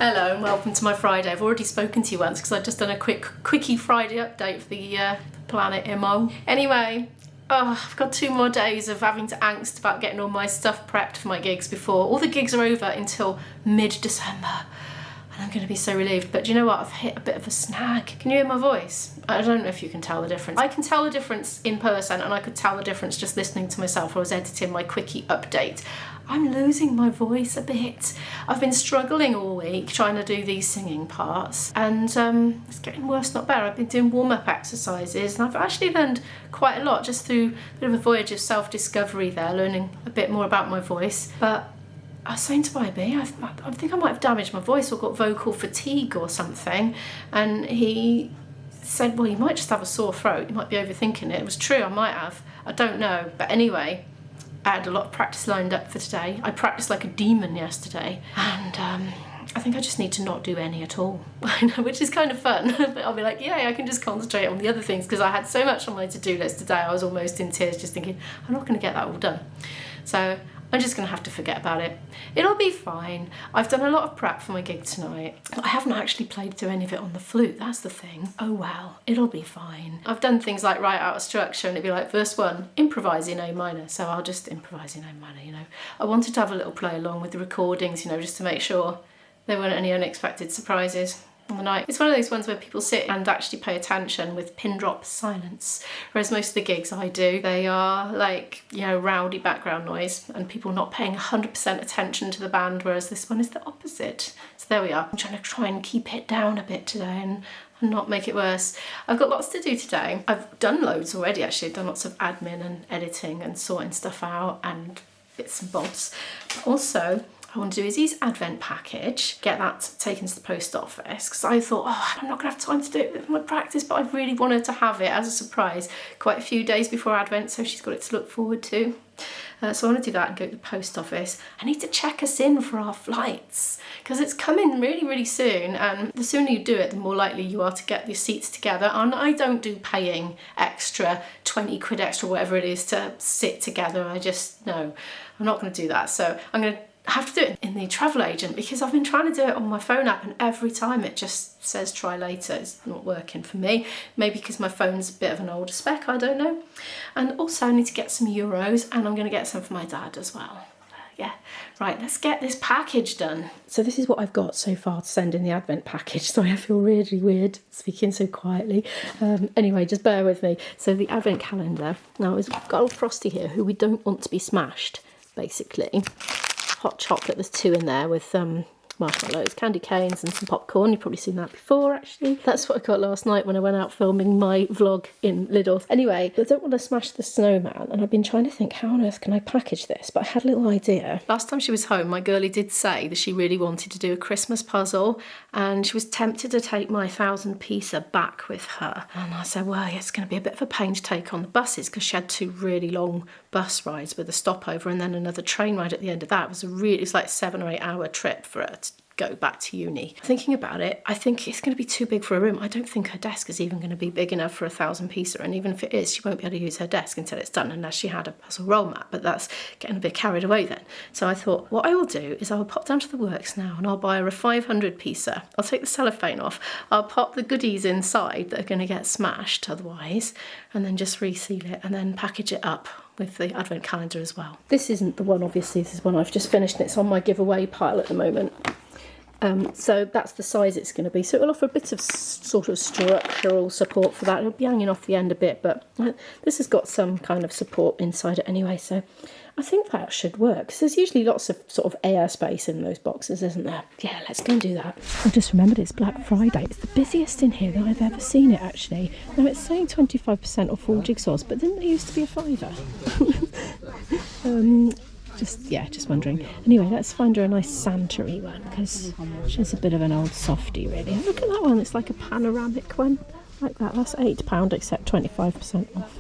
Hello and welcome to my Friday. I've already spoken to you once because I've just done a quickie Friday update for the Planet Immo. Anyway, I've got 2 more days of having to angst about getting all my stuff prepped for my gigs before. All the gigs are over until mid-December and I'm going to be so relieved. But do you know what? I've hit a bit of a snag. Can you hear my voice? I don't know if you can tell the difference. I can tell the difference in person and I could tell the difference just listening to myself while I was editing my quickie update. I'm losing my voice a bit. I've been struggling all week trying to do these singing parts and it's getting worse, not better. I've been doing warm-up exercises and I've actually learned quite a lot just through a bit of a voyage of self-discovery there, learning a bit more about my voice. But I was saying to YB, I think I might have damaged my voice or got vocal fatigue or something, and he said, well, you might just have a sore throat, you might be overthinking it. It was true, I might have, I don't know. But anyway, I had a lot of practice lined up for today. I practiced like a demon yesterday and I think I just need to not do any at all, which is kind of fun. But I'll be like, yay, I can just concentrate on the other things because I had so much on my to-do list today. I was almost in tears just thinking, I'm not going to get that all done. So I'm just going to have to forget about it. It'll be fine. I've done a lot of prep for my gig tonight. I haven't actually played through any of it on the flute, that's the thing. Oh well, it'll be fine. I've done things like write out a structure and it'd be like, verse 1, improvise in A minor. So I'll just improvise in A minor, you know. I wanted to have a little play along with the recordings, you know, just to make sure there weren't any unexpected surprises on the night. It's one of those ones where people sit and actually pay attention with pin drop silence, whereas most of the gigs I do, they are like, you know, rowdy background noise and people not paying 100% attention to the band, whereas this one is the opposite. So there we are. I'm trying to try and keep it down a bit today and not make it worse. I've got lots to do today. I've done loads already actually. I've done lots of admin and editing and sorting stuff out and bits and bobs. But also, I want to do Izzy's advent package, get that taken to the post office, because I thought, I'm not going to have time to do it with my practice, but I really wanted to have it as a surprise quite a few days before Advent, so she's got it to look forward to. So I want to do that and go to the post office. I need to check us in for our flights, because it's coming really, really soon, and the sooner you do it, the more likely you are to get your seats together. And I don't do paying extra, 20 quid extra, whatever it is, to sit together. I just, no, I'm not going to do that. So I'm going to have to do it in the travel agent because I've been trying to do it on my phone app and every time it just says try later. It's not working for me. Maybe because my phone's a bit of an older spec, I don't know. And also I need to get some euros and I'm going to get some for my dad as well. Yeah, right, let's get this package done. So this is what I've got so far to send in the advent package. Sorry, I feel really weird speaking so quietly. Anyway, just bear with me. So the advent calendar. Now we've got old Frosty here who we don't want to be smashed, basically. Hot chocolate, there's 2 in there with marshmallows, candy canes and some popcorn. You've probably seen that before actually. That's what I got last night when I went out filming my vlog in Lidl. Anyway, I don't want to smash the snowman and I've been trying to think how on earth can I package this, but I had a little idea. Last time she was home, my girlie did say that she really wanted to do a Christmas puzzle and she was tempted to take my 1000-piecer back with her. And I said, well, yeah, it's going to be a bit of a pain to take on the buses because she had 2 really long bus rides with a stopover and then another train ride at the end of that. It's like 7 or 8 hour trip for her to go back to uni. Thinking about it, I think it's going to be too big for a room. I don't think her desk is even going to be big enough for a 1000-piecer, and even if it is, she won't be able to use her desk until it's done unless she had a puzzle roll mat, but that's getting a bit carried away then. So I thought what I will do is I will pop down to the works now and I'll buy her a 500-piecer. I'll take the cellophane off, I'll pop the goodies inside that are going to get smashed otherwise, and then just reseal it and then package it up with the advent calendar as well. This isn't the one, obviously, this is one I've just finished and it's on my giveaway pile at the moment. So that's the size it's going to be. So it'll offer a bit of sort of structural support for that. It'll be hanging off the end a bit, but this has got some kind of support inside it anyway. So I think that should work. Because there's usually lots of sort of air space in those boxes, isn't there? Yeah, let's go and do that. I just remembered it's Black Friday. It's the busiest in here that I've ever seen it, actually. Now it's saying 25% off all jigsaws, but didn't there used to be a £5? Just wondering. Anyway, let's find her a nice Santa-y one because she's a bit of an old softie, really. Look at that one. It's like a panoramic one. Like that. That's £8 except 25% off.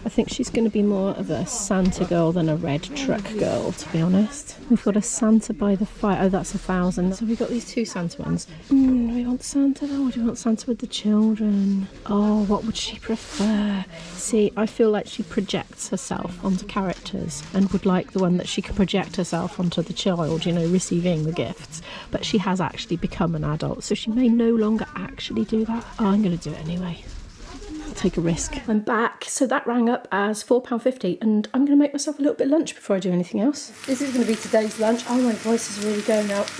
I think she's going to be more of a Santa girl than a red truck girl, to be honest. We've got a Santa by the fire. Oh, that's 1,000. So we've got these 2 Santa ones. Do we want Santa though, or do we want Santa with the children? Oh, what would she prefer? See, I feel like she projects herself onto character daughters and would like the one that she can project herself onto the child, you know, receiving the gifts. But she has actually become an adult, so she may no longer actually do that. Oh, I'm going to do it anyway. I'll take a risk. I'm back. So that rang up as £4.50, and I'm going to make myself a little bit of lunch before I do anything else. This is going to be today's lunch. Oh, my voice is really going out.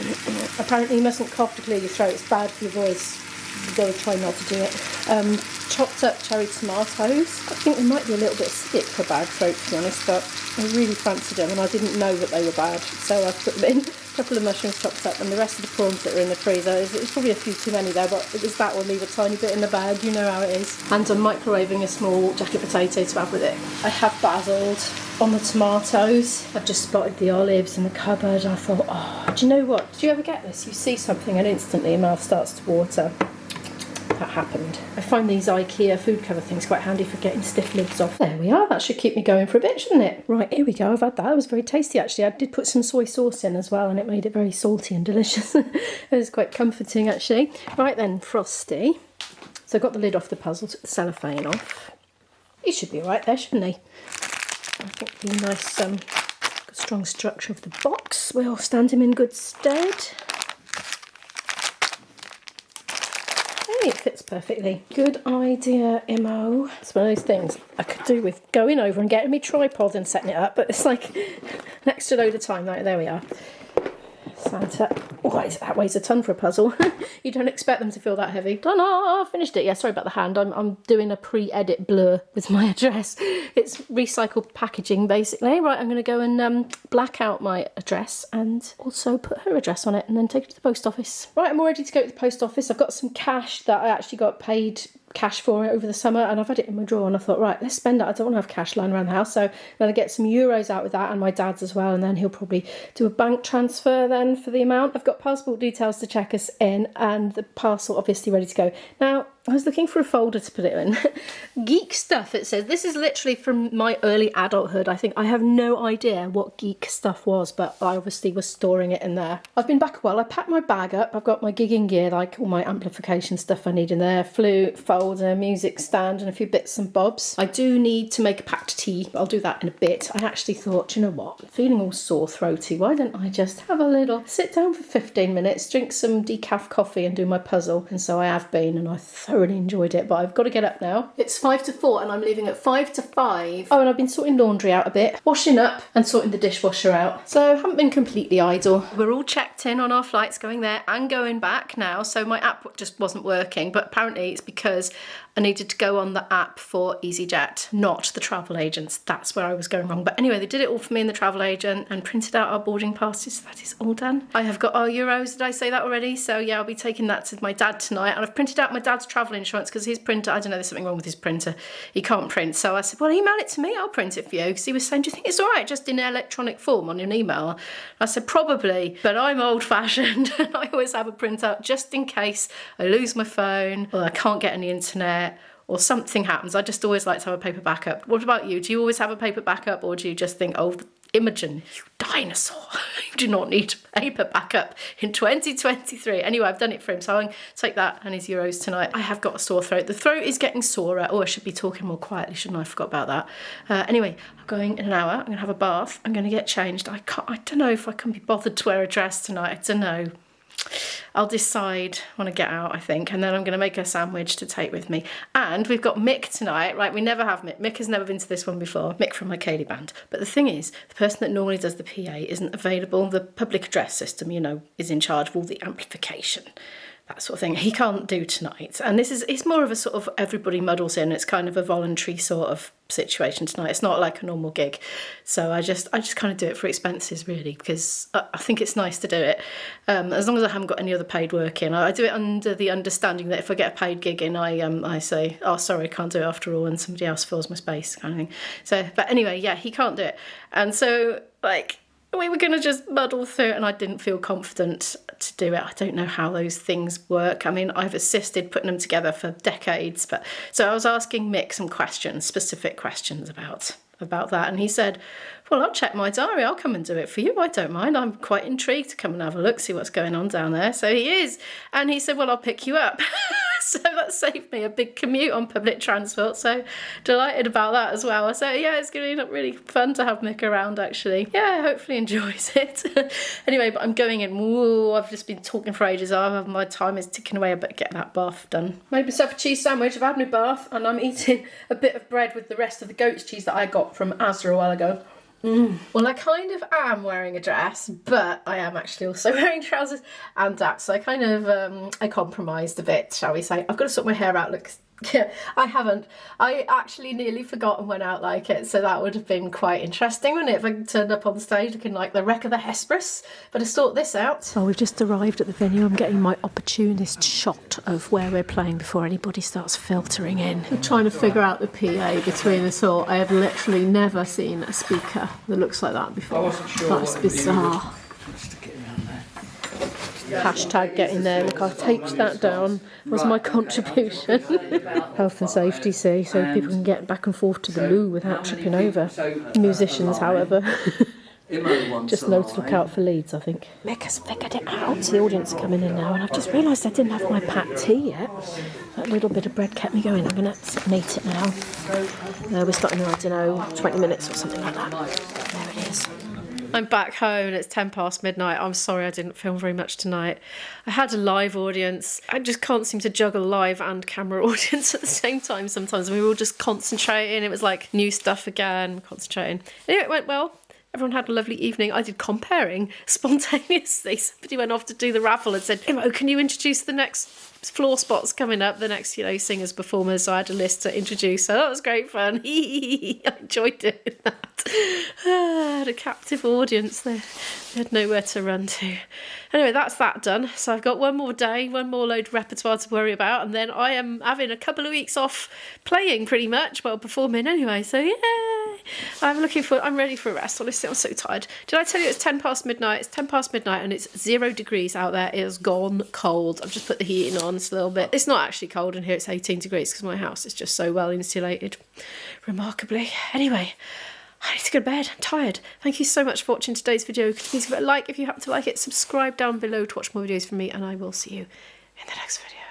Apparently you mustn't cough to clear your throat. It's bad for your voice. You've got to try not to do it. Chopped up cherry tomatoes. I think they might be a little bit acidic for bad throat, to be honest, but I really fancied them and I didn't know that they were bad, so I put them in. A couple of mushrooms chopped up, and the rest of the prawns that are in the freezer. It was probably a few too many there, but it was that or leave a tiny bit in the bag, you know how it is. And I'm microwaving a small jacket potato to have with it. I have basiled on the tomatoes. I've just spotted the olives in the cupboard. I thought, oh, do you know what? Do you ever get this? You see something and instantly your mouth starts to water. That happened. I find these IKEA food cover things quite handy for getting stiff lids off. There we are, that should keep me going for a bit, shouldn't it? Right, here we go, I've had that. It was very tasty actually. I did put some soy sauce in as well and it made it very salty and delicious. It was quite comforting actually. Right then, Frosty. So I got the lid off the puzzle, took the cellophane off. He should be alright there, shouldn't he? I think the nice strong structure of the box will stand him in good stead. It fits perfectly. Good idea, Imo. It's one of those things I could do with going over and getting me tripod and setting it up, but it's like an extra load of time. There we are. Santa. Oh, that weighs a ton for a puzzle. You don't expect them to feel that heavy. Ta-da! Finished it. Yeah, sorry about the hand. I'm doing a pre-edit blur with my address. It's recycled packaging, basically. Right, I'm going to go and black out my address and also put her address on it and then take it to the post office. Right, I'm all ready to go to the post office. I've got some cash that I actually got paid cash for it over the summer, and I've had it in my drawer and I thought, right, let's spend it. I don't want to have cash lying around the house, so I'm going to get some euros out with that, and my dad's as well, and then he'll probably do a bank transfer then for the amount. I've got passport details to check us in and the parcel obviously ready to go. Now, I was looking for a folder to put it in. Geek stuff, it says. This is literally from my early adulthood. I think I have no idea what geek stuff was, but I obviously was storing it in there. I've been back a while. I packed my bag up. I've got my gigging gear, like all my amplification stuff I need in there. Flute, folder, music stand, and a few bits and bobs. I do need to make a packed tea. I'll do that in a bit. I actually thought, you know what? I'm feeling all sore throaty. Why don't I just have a little sit down for 15 minutes, drink some decaf coffee and do my puzzle? And so I have been, and I thoroughly enjoyed it, but I've got to get up now. It's 5 to 4 and I'm leaving at 5 to 5. Oh, and I've been sorting laundry out a bit, washing up and sorting the dishwasher out. So I haven't been completely idle. We're all checked in on our flights going there and going back now, so my app just wasn't working, but apparently it's because I needed to go on the app for EasyJet, not the travel agents. That's where I was going wrong. But anyway, they did it all for me in the travel agent and printed out our boarding passes. So that is all done. I have got our euros. Did I say that already? So yeah, I'll be taking that to my dad tonight. And I've printed out my dad's travel insurance because his printer, I don't know, there's something wrong with his printer. He can't print. So I said, well, email it to me. I'll print it for you. Because he was saying, do you think it's all right just in electronic form on an email? I said, probably, but I'm old fashioned and I always have a printout just in case I lose my phone or I can't get any internet or something happens. I just always like to have a paper backup. What about you? Do you always have a paper backup, or do you just think, oh, Imogen, you dinosaur, you do not need a paper backup in 2023. Anyway, I've done it for him, so I'll take that and his euros tonight. I have got a sore throat. The throat is getting sorer. Oh, I should be talking more quietly, shouldn't I? I forgot about that. Anyway, I'm going in an hour. I'm going to have a bath. I'm going to get changed. I don't know if I can be bothered to wear a dress tonight. I don't know. I'll decide when I get out, I think, and then I'm going to make a sandwich to take with me. And we've got Mick tonight, right? We never have Mick. Mick has never been to this one before. Mick from my Cayley band. But the thing is, the person that normally does the PA isn't available. The public address system, you know, is in charge of all the amplification, that sort of thing. He can't do tonight. And it's more of a sort of everybody muddles in. It's kind of a voluntary sort of situation tonight. It's not like a normal gig. So I just kind of do it for expenses, really, because I think it's nice to do it. As long as I haven't got any other paid work in. I do it under the understanding that if I get a paid gig in, I say, oh, sorry, I can't do it after all, and somebody else fills my space, kind of thing. So, but anyway, yeah, he can't do it. And so, like, we were going to just muddle through, and I didn't feel confident to do it. I don't know how those things work. I mean, I've assisted putting them together for decades, but so I was asking Mick some questions, specific questions about that, and he said, well, I'll check my diary. I'll come and do it for you. I don't mind. I'm quite intrigued to come and have a look, see what's going on down there. So he is. And he said, well, I'll pick you up. So that saved me a big commute on public transport, so delighted about that as well. So yeah, it's going to be really fun to have Mick around actually. Yeah, hopefully enjoys it. Anyway, but I'm going in. Whoa, I've just been talking for ages. My time is ticking away. I better get that bath done. Made myself a cheese sandwich. I've had my bath and I'm eating a bit of bread with the rest of the goat's cheese that I got from Asda a while ago. Well, I kind of am wearing a dress, but I am actually also wearing trousers and that, so I kind of I compromised a bit, shall we say. I've got to sort my hair out. Look, yeah, I haven't. I actually nearly forgot and went out like it, so that would have been quite interesting, wouldn't it, if I turned up on stage looking like the wreck of the Hesperus. But I sort this out. Oh, we've just arrived at the venue. I'm getting my opportunist shot of where we're playing before anybody starts filtering in. We're trying to figure out the PA between us all. I have literally never seen a speaker that looks like that before. I wasn't sure. That's bizarre. Hashtag getting there. Look, I taped that down. Was my contribution. Health and safety, see, so people can get back and forth to the loo without tripping over. Musicians, however, just know to look out for leads, I think. Mick has figured it out. The audience are coming in now, and I've just realised I didn't have my pat tea yet. That little bit of bread kept me going. I'm going to mate it now. We're starting in, I don't know, 20 minutes or something like that. There it is. I'm back home and it's 10 past midnight. I'm sorry I didn't film very much tonight. I had a live audience. I just can't seem to juggle live and camera audience at the same time sometimes. We were all just concentrating. It was like new stuff again, concentrating. Anyway, it went well. Everyone had a lovely evening. I did comparing spontaneously. Somebody went off to do the raffle and said, Imo, can you introduce the next floor spots coming up, the next, you know, singers, performers? So I had a list to introduce. So that was great fun. I enjoyed it. I had a captive audience there. They had nowhere to run to. Anyway, that's that done. So I've got one more day, one more load of repertoire to worry about, and then I am having a couple of weeks off playing pretty much, well, performing anyway. So yeah, I'm ready for a rest. Honestly, I'm so tired. Did I tell you it's 10 past midnight? It's 10 past midnight and it's 0 degrees out there. It has gone cold. I've just put the heating on. It's a little bit. It's not actually cold in here. It's 18 degrees because my house is just so well insulated, remarkably. Anyway, I need to go to bed. I'm tired. Thank you so much for watching today's video. Please give it a like if you happen to like it. Subscribe down below to watch more videos from me, and I will see you in the next video.